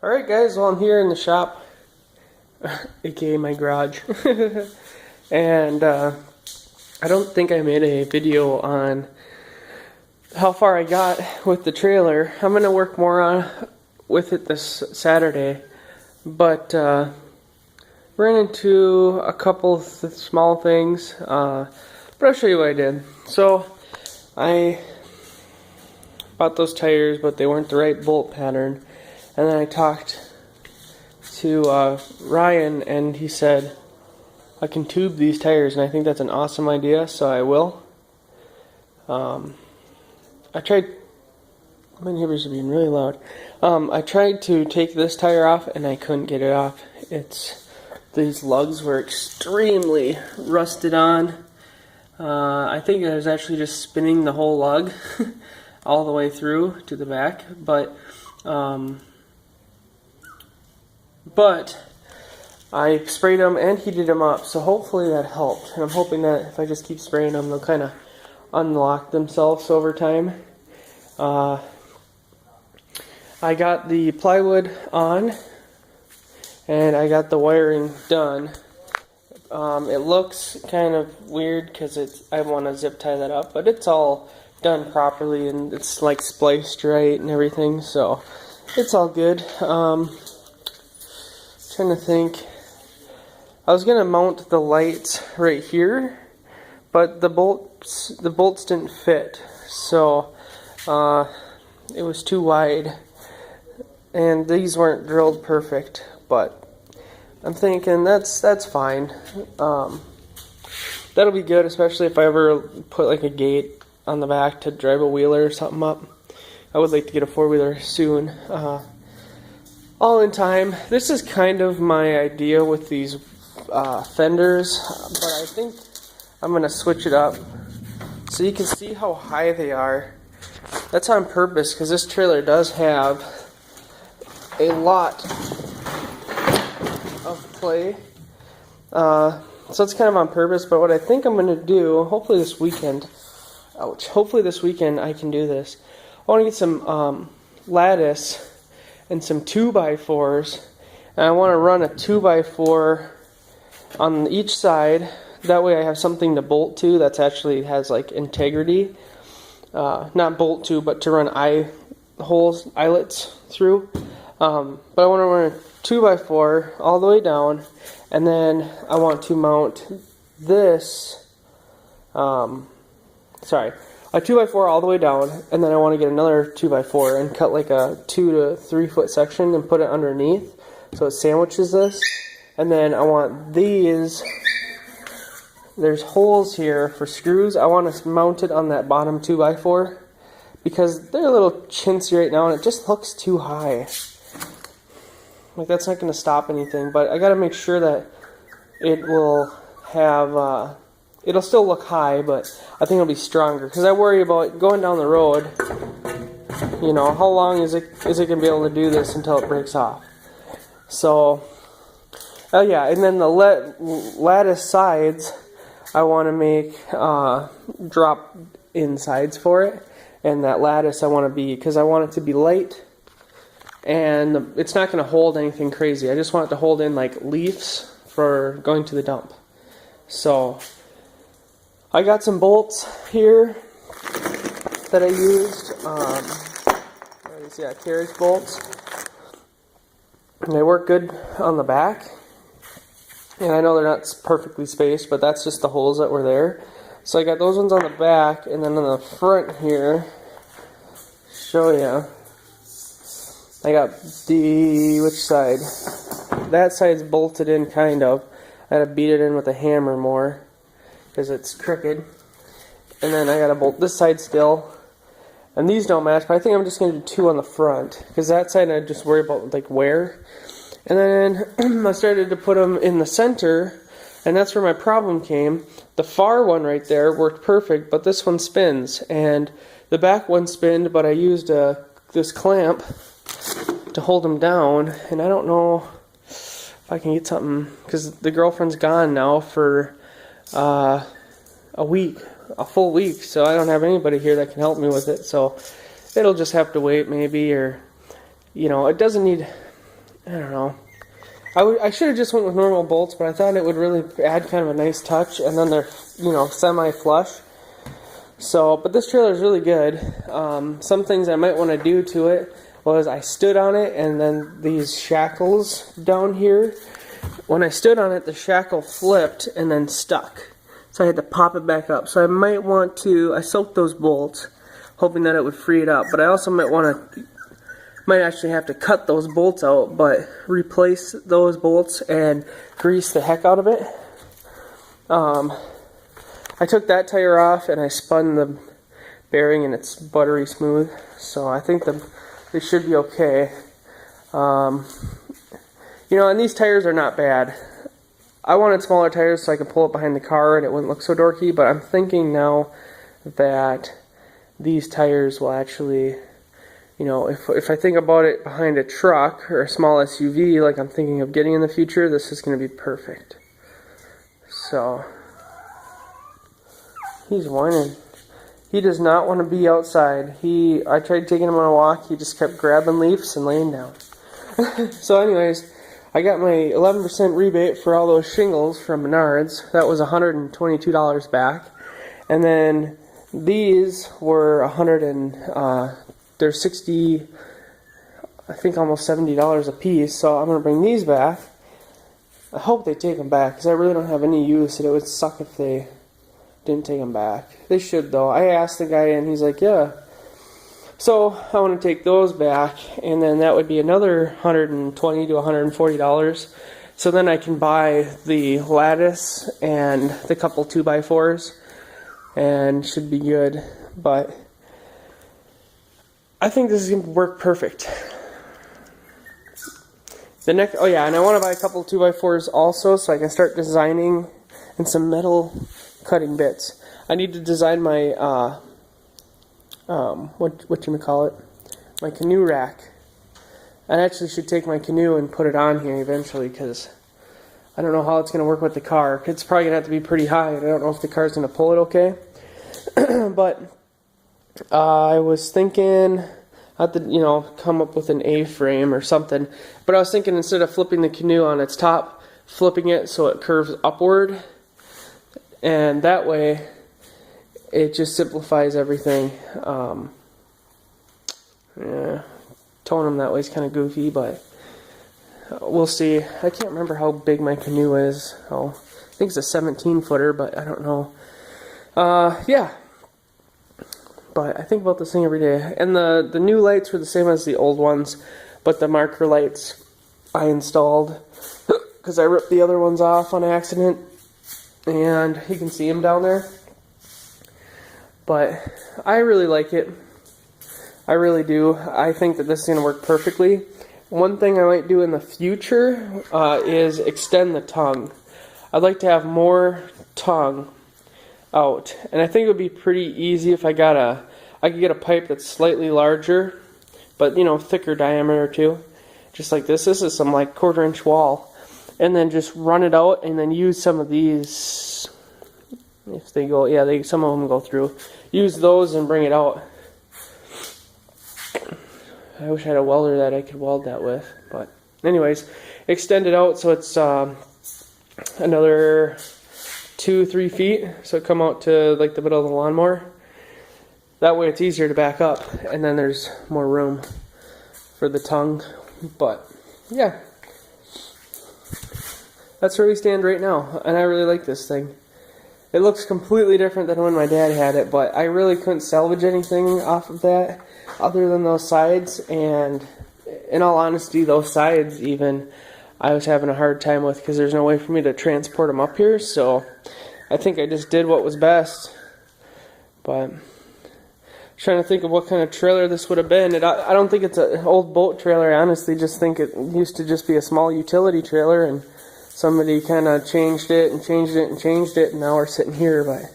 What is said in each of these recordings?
Alright guys, well I'm here in the shop, aka my garage, and I don't think I made a video on how far I got with the trailer. I'm going to work more on with it this Saturday, but ran into a couple of small things, but I'll show you what I did. So I bought those tires, but they weren't the right bolt pattern. And then I talked to Ryan, and he said, I can tube these tires, and I think that's an awesome idea, so I will. I tried, my neighbors are being really loud. I tried to take this tire off, and I couldn't get it off. These lugs were extremely rusted on. I think I was actually just spinning the whole lug all the way through to the back, but I sprayed them and heated them up, so hopefully that helped. And I'm hoping that if I just keep spraying them, they'll kind of unlock themselves over time. I got the plywood on, and I got the wiring done. It looks kind of weird because I want to zip tie that up, but it's all done properly and it's like spliced right and everything, so it's all good. Trying to think. I was gonna mount the lights right here, but the bolts didn't fit, so it was too wide, and these weren't drilled perfect. But I'm thinking that's fine. That'll be good, especially if I ever put like a gate on the back to drive a wheeler or something up. I would like to get a four-wheeler soon. All in time. This is kind of my idea with these fenders, but I think I'm going to switch it up so you can see how high they are. That's on purpose because this trailer does have a lot of play. So it's kind of on purpose, but what I think I'm going to do, hopefully this weekend, hopefully this weekend I can do this. I want to get some lattice and some 2x4s, and I want to run a 2x4 on each side. That way I have something to bolt to that's actually has like integrity. Not bolt to, but to run eyelets through. But I want to run a 2x4 all the way down, and then I want to mount this, a 2x4 all the way down, and then I want to get another 2x4 and cut like a 2 to 3 foot section and put it underneath so it sandwiches this. And then I want these, there's holes here for screws. I want to mount it on that bottom 2x4 because they're a little chintzy right now and it just looks too high. Like, that's not going to stop anything, but I got to make sure that it will have it'll still look high, but I think it'll be stronger because I worry about going down the road. You know, how long is it going to be able to do this until it breaks off? So, yeah, and then the lattice sides, I want to make drop-in sides for it, and that lattice I want to be, because I want it to be light, and it's not going to hold anything crazy. I just want it to hold in like leaves for going to the dump. So I got some bolts here that I used. Carriage bolts. And they work good on the back. And I know they're not perfectly spaced, but that's just the holes that were there. So I got those ones on the back, and then on the front here, show you. I got which side? That side's bolted in, kind of. I had to beat it in with a hammer more because it's crooked. And then I got to bolt this side still. And these don't match, but I think I'm just going to do 2 on the front because that side I just worry about like wear. And then I started to put them in the center, and that's where my problem came. The far one right there worked perfect, but this one spins, and the back one spinned, but I used this clamp to hold them down, and I don't know if I can get something, because the girlfriend's gone now for a full week, so I don't have anybody here that can help me with it, so it'll just have to wait maybe, or, you know, it doesn't need, I don't know. I should have just went with normal bolts, but I thought it would really add kind of a nice touch, and then they're, semi-flush. So, but this trailer is really good. Some things I might want to do to it was I stood on it, and then these shackles down here, when I stood on it, the shackle flipped and then stuck. So I had to pop it back up. So I might want to, I soaked those bolts, hoping that it would free it up, but I also might actually have to cut those bolts out, but replace those bolts and grease the heck out of it. I took that tire off and I spun the bearing and it's buttery smooth, so I think they should be okay. And these tires are not bad. I wanted smaller tires so I could pull it behind the car and it wouldn't look so dorky, but I'm thinking now that these tires will actually, if I think about it behind a truck or a small SUV like I'm thinking of getting in the future, this is going to be perfect. So, he's whining. He does not want to be outside. I tried taking him on a walk, he just kept grabbing leaves and laying down. So anyways, I got my 11% rebate for all those shingles from Menards. That was $122 back. And then these were they're 60, I think almost $70 a piece, so I'm going to bring these back. I hope they take them back, because I really don't have any use, and it would suck if they didn't take them back. They should, though. I asked the guy, and he's like, yeah. So I want to take those back, and then that would be another $120 to $140. So then I can buy the lattice and the couple 2x4s, and should be good. But I think this is going to work perfect. And I want to buy a couple 2x4s also, so I can start designing and some metal cutting bits. I need to design my my canoe rack. I actually should take my canoe and put it on here eventually, because I don't know how it's going to work with the car. It's probably going to have to be pretty high, and I don't know if the car's going to pull it okay. But I was thinking I have to, come up with an A-frame or something. But I was thinking, instead of flipping the canoe on its top, flipping it so it curves upward. And that way, it just simplifies everything. Towing them that way is kind of goofy, but we'll see. I can't remember how big my canoe is. I think it's a 17-footer, but I don't know. But I think about this thing every day. And the new lights were the same as the old ones, but the marker lights I installed because I ripped the other ones off on accident, and you can see them down there. But I really like it. I really do. I think that this is going to work perfectly. One thing I might do in the future is extend the tongue. I'd like to have more tongue out, and I think it would be pretty easy if I could get a pipe that's slightly larger, but thicker diameter too, just like this. This is some like 1/4-inch wall, and then just run it out, and then use some of these. If they go, some of them go through. Use those and bring it out. I wish I had a welder that I could weld that with, but anyways, extend it out so it's another 2-3 feet, so it come out to like the middle of the lawnmower. That way it's easier to back up, and then there's more room for the tongue. But yeah, that's where we stand right now, and I really like this thing. It looks completely different than when my dad had it, but I really couldn't salvage anything off of that other than those sides, and in all honesty, those sides even I was having a hard time with, because there's no way for me to transport them up here, so I think I just did what was best. But trying to think of what kind of trailer this would have been. I don't think it's an old boat trailer. I honestly just think it used to just be a small utility trailer, and somebody kind of changed it, and now we're sitting here. But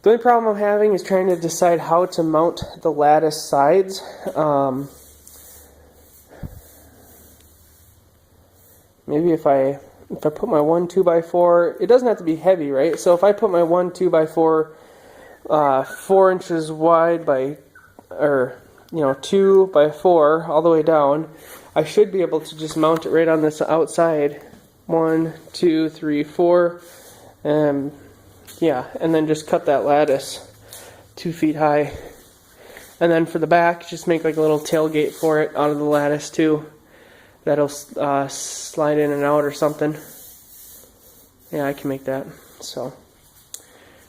the only problem I'm having is trying to decide how to mount the lattice sides. Maybe if I put my 1 2x4, it doesn't have to be heavy, right? So if I put my 1 2x4 4 inches wide by, or 2 by 4 all the way down, I should be able to just mount it right on this outside. 1, 2, 3, 4. Yeah, and then just cut that lattice 2 feet high. And then for the back, just make like a little tailgate for it out of the lattice too. That'll slide in and out or something. Yeah, I can make that. So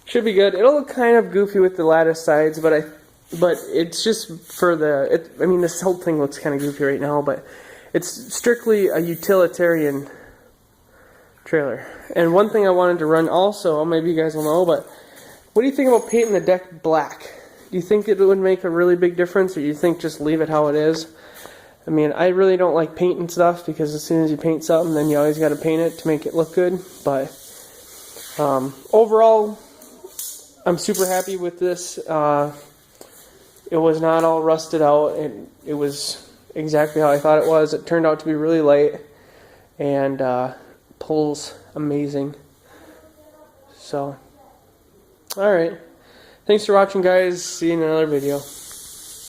should be good. It'll look kind of goofy with the lattice sides, but it's just for I mean, this whole thing looks kind of goofy right now, but it's strictly a utilitarian trailer. And one thing I wanted to run also, maybe you guys will know, but what do you think about painting the deck black? Do you think it would make a really big difference, or do you think just leave it how it is? I mean, I really don't like painting stuff, because as soon as you paint something, then you always got to paint it to make it look good. But overall, I'm super happy with this. It was not all rusted out. It was exactly how I thought it was. It turned out to be really light, and pulls amazing. So, alright. Thanks for watching, guys. See you in another video.